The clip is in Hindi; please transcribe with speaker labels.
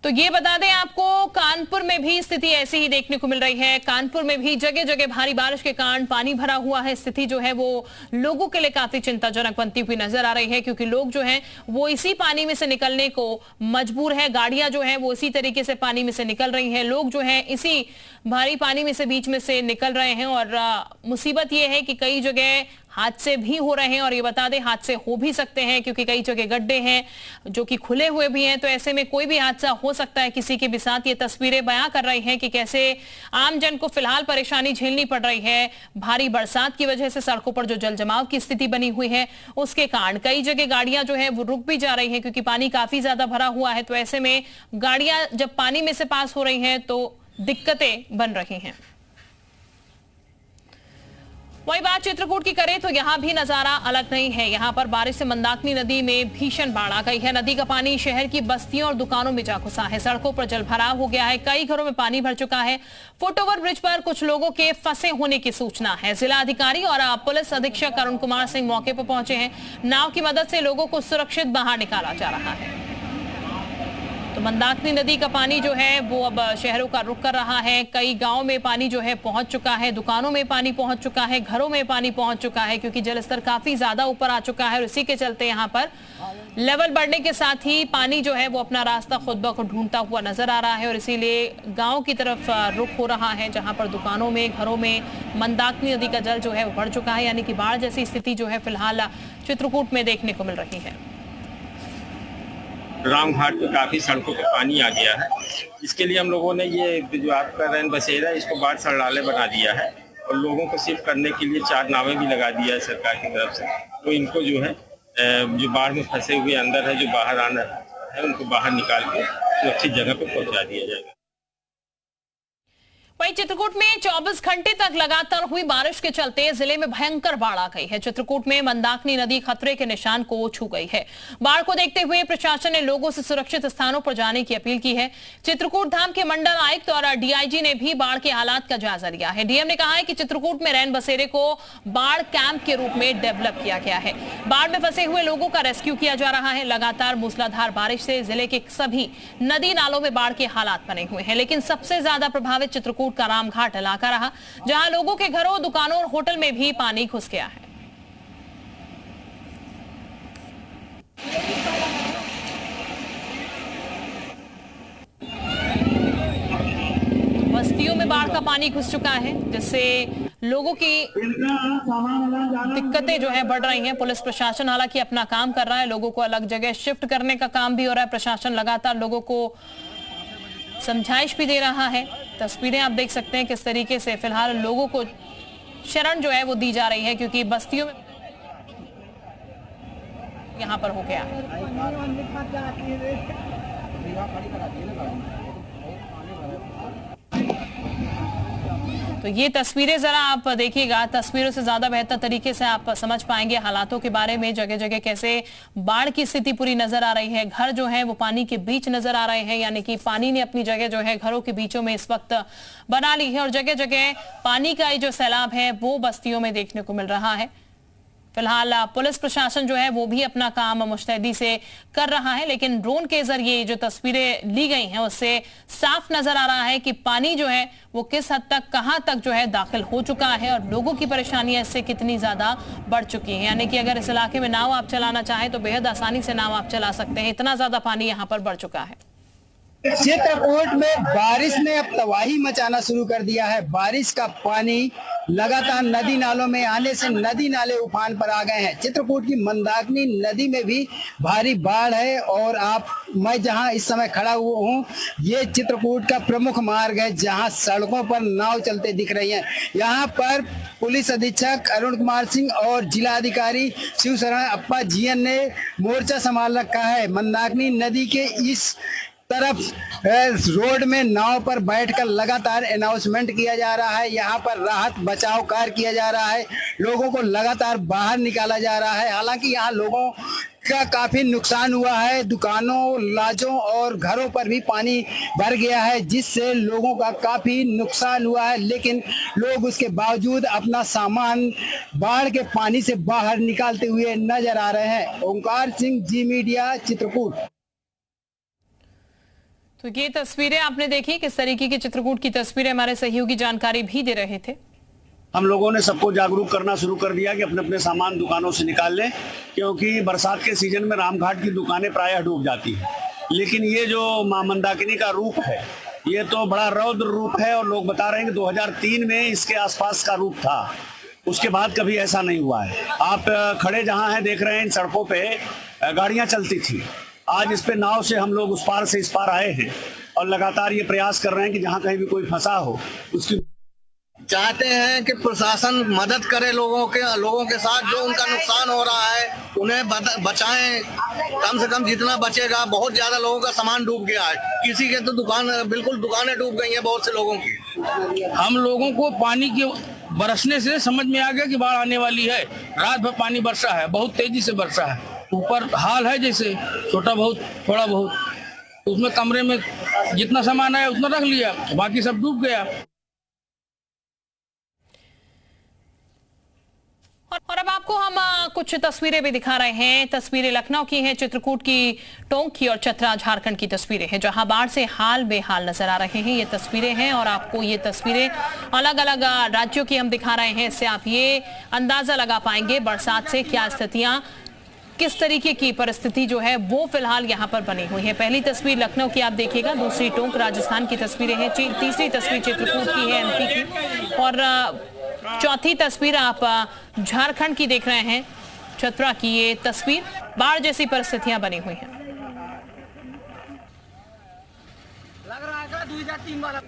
Speaker 1: तो ये बता दें आपको, कानपुर में भी स्थिति ऐसी ही देखने को मिल रही है। कानपुर में भी जगह जगह भारी बारिश के कारण पानी भरा हुआ है। स्थिति जो है वो लोगों के लिए काफी चिंताजनक बनती हुई नजर आ रही है, क्योंकि लोग जो हैं वो इसी पानी में से निकलने को मजबूर है। गाड़ियां जो है वो इसी तरीके से पानी में से निकल रही हैं। लोग जो है इसी भारी पानी में से बीच में से निकल रहे हैं। और मुसीबत ये है कि कई जगह हादसे भी हो रहे हैं। और ये बता दें, हादसे हो भी सकते हैं क्योंकि कई जगह गड्ढे हैं जो कि खुले हुए भी हैं। तो ऐसे में कोई भी हादसा हो सकता है किसी के भी साथ। ये तस्वीरें बयां कर रही हैं कि कैसे आम जन को फिलहाल परेशानी झेलनी पड़ रही है। भारी बरसात की वजह से सड़कों पर जो जल जमाव की स्थिति बनी हुई है, उसके कारण कई जगह गाड़ियां जो है वो रुक भी जा रही हैं, क्योंकि पानी काफी ज्यादा भरा हुआ है। तो ऐसे में गाड़ियां जब पानी में से पास हो रही हैं तो दिक्कतें बन रही हैं। वही बात चित्रकूट की करें तो यहां भी नजारा अलग नहीं है। यहां पर बारिश से मंदाकिनी नदी में भीषण बाढ़ आ गई है। नदी का पानी शहर की बस्तियों और दुकानों में जा घुसा है। सड़कों पर जलभराव हो गया है। कई घरों में पानी भर चुका है। फुटओवर ब्रिज पर कुछ लोगों के फंसे होने की सूचना है। जिला अधिकारी और पुलिस अधीक्षक अरुण कुमार सिंह मौके पर पहुंचे हैं। नाव की मदद से लोगों को सुरक्षित बाहर निकाला जा रहा है। तो मंदाकिनी नदी का पानी जो है वो अब शहरों का रुख कर रहा है। कई गांव में पानी जो है पहुंच चुका है। दुकानों में पानी पहुंच चुका है। घरों में पानी पहुंच चुका है, क्योंकि जलस्तर काफी ज्यादा ऊपर आ चुका है। और इसी के चलते यहां पर लेवल बढ़ने के साथ ही पानी जो है वो अपना रास्ता खुद ब खुद ढूंढता हुआ नजर आ रहा है। और इसीलिए गांव की तरफ रुख हो रहा है, जहां पर दुकानों में, घरों में मंदाकिनी नदी का जल जो है वो बढ़ चुका है। यानी कि बाढ़ जैसी स्थिति जो है फिलहाल चित्रकूट में देखने को मिल रही है।
Speaker 2: राम घाट पे काफी सड़कों पे पानी आ गया है। इसके लिए हम लोगों ने ये जो आपका रैन बसेरा इसको बाढ़ सड़ाले बना दिया है। और लोगों को सिर्फ करने के लिए 4 नावें भी लगा दिया है सरकार की तरफ से। तो इनको जो है जो बाढ़ में फंसे हुए अंदर है, जो बाहर आना है, उनको बाहर निकाल के सुरक्षित जगह पे पहुंचा दिया जाएगा।
Speaker 1: वहीं चित्रकूट में 24 घंटे तक लगातार हुई बारिश के चलते जिले में भयंकर बाढ़ आ गई है। चित्रकूट में मंदाकिनी नदी खतरे के निशान को छू गई है। बाढ़ को देखते हुए प्रशासन ने लोगों से सुरक्षित स्थानों पर जाने की अपील की है। चित्रकूट धाम के मंडल आयुक्त और डीआईजी ने भी बाढ़ के हालात का जायजा लिया है। डीएम ने कहा है कि चित्रकूट में रैन बसेरे को बाढ़ कैंप के रूप में डेवलप किया गया है। बाढ़ में फंसे हुए लोगों का रेस्क्यू किया जा रहा है। लगातार मूसलाधार बारिश से जिले के सभी नदी नालों में बाढ़ के हालात बने हुए हैं, लेकिन सबसे ज्यादा प्रभावित चित्रकूट का रामघाट इलाका रहा, जहां लोगों के घरों, दुकानों और होटल में भी पानी घुस गया है। बस्तियों में बाढ़ का पानी घुस चुका है, जिससे लोगों की दिक्कतें जो है बढ़ रही हैं। पुलिस प्रशासन हालांकि अपना काम कर रहा है। लोगों को अलग जगह शिफ्ट करने का काम भी हो रहा है। प्रशासन लगातार लोगों को समझाइश भी दे रहा है। तस्वीरें आप देख सकते हैं किस तरीके से फिलहाल लोगों को शरण जो है वो दी जा रही है, क्योंकि बस्तियों में यहां पर हो गया है। तो ये तस्वीरें जरा आप देखिएगा। तस्वीरों से ज्यादा बेहतर तरीके से आप समझ पाएंगे हालातों के बारे में। जगह जगह कैसे बाढ़ की स्थिति पूरी नजर आ रही है। घर जो है वो पानी के बीच नजर आ रहे हैं, यानी कि पानी ने अपनी जगह जो है घरों के बीचों में इस वक्त बना ली है। और जगह जगह पानी का जो सैलाब है वो बस्तियों में देखने को मिल रहा है। फिलहाल पुलिस प्रशासन जो है वो भी अपना काम मुस्तैदी से कर रहा है, लेकिन ड्रोन के जरिए जो तस्वीरें ली गई हैं उससे साफ नजर आ रहा है कि पानी जो है वो किस हद तक, कहां तक जो है दाखिल हो चुका है और लोगों की परेशानियां इससे कितनी ज्यादा बढ़ चुकी हैं। यानी कि अगर इस इलाके में नाव आप चलाना चाहें तो बेहद आसानी से नाव आप चला सकते हैं, इतना ज्यादा पानी यहां पर बढ़ चुका है।
Speaker 3: चित्रकूट में बारिश ने अब तबाही मचाना शुरू कर दिया है। बारिश का पानी लगातार नदी नालों में आने से नदी नाले उफान पर आ गए हैं। चित्रकूट की मंदाकिनी नदी में भी भारी बाढ़ है। और मैं जहां इस समय खड़ा हुआ हूं, ये चित्रकूट का प्रमुख मार्ग है, जहां सड़कों पर नाव चलते दिख रही हैं। यहां पर पुलिस अधीक्षक अरुण कुमार सिंह और जिला अधिकारी शिव शरण अप्पा जीएन ने मोर्चा संभाल रखा है। मंदाकिनी नदी के इस तरफ रोड में नाव पर बैठकर लगातार अनाउंसमेंट किया जा रहा है। यहाँ पर राहत बचाव कार्य किया जा रहा है। लोगों को लगातार बाहर निकाला जा रहा है। हालांकि यहाँ लोगों का काफी नुकसान हुआ है। दुकानों, लाजों और घरों पर भी पानी भर गया है, जिससे लोगों का काफी नुकसान हुआ है। लेकिन लोग उसके बावजूद अपना सामान बाढ़ के पानी से बाहर निकालते हुए नजर आ रहे हैं। ओंकार सिंह, जी मीडिया, चित्रकूट।
Speaker 1: तो ये तस्वीरें आपने देखी, किस तरीके की चित्रकूट की तस्वीरें हमारे सहयोगी जानकारी भी दे रहे थे।
Speaker 4: हम लोगों ने सबको जागरूक करना शुरू कर दिया कि अपने अपने सामान दुकानों से निकाल लें, क्योंकि बरसात के सीजन में रामघाट की दुकानें प्रायः डूब जाती हैं। लेकिन ये जो मां मंदाकिनी का रूप है, ये तो बड़ा रौद्र रूप है और लोग बता रहे हैं कि 2003 में इसके आसपास का रूप था, उसके बाद कभी ऐसा नहीं हुआ है। आप खड़े जहां हैं देख रहे हैं, इन सड़कों पे गाड़ियां चलती थी, आज इस पे नाव से हम लोग उस पार से इस पार आए हैं और लगातार ये प्रयास कर रहे हैं कि जहां कहीं भी कोई फंसा हो उसकी
Speaker 5: चाहते हैं कि प्रशासन मदद करे लोगों के साथ। जो उनका नुकसान हो रहा है उन्हें बचाएं, कम से कम जितना बचेगा। बहुत ज्यादा लोगों का सामान डूब गया है, किसी के तो दुकानें डूब गई हैं, बहुत से लोगों की।
Speaker 6: हम लोगों को पानी के बरसने से समझ में आ गया कि बाढ़ आने वाली है। रात भर पानी बरसा है, बहुत तेजी से बरसा है। ऊपर हाल है जैसे छोटा बहुत थोड़ा बहुत, उसमें कमरे में जितना सामान आया उतना रख लिया, बाकी सब डूब गया।
Speaker 1: और अब आपको हम कुछ तस्वीरें भी दिखा रहे हैं। तस्वीरें लखनऊ की हैं, चित्रकूट की, टोंक की और चतरा झारखंड की तस्वीरें हैं, जहां बाढ़ से हाल बेहाल नजर आ रहे हैं। ये तस्वीरें हैं और आपको ये तस्वीरें अलग अलग राज्यों की हम दिखा रहे हैं। इससे आप ये अंदाजा लगा पाएंगे बरसात से क्या स्थितियां, किस तरीके की परिस्थिति जो है वो फिलहाल यहाँ पर बनी हुई है। पहली तस्वीर लखनऊ की आप देखिएगा, दूसरी टोंक राजस्थान की तस्वीरें हैं, तीसरी तस्वीर चित्रकूट की है एमपी की, और चौथी तस्वीर आप झारखंड की देख रहे हैं, चतरा की ये तस्वीर। बाढ़ जैसी परिस्थितियां बनी हुई हैं।
Speaker 6: लग रहा है 2003 वाला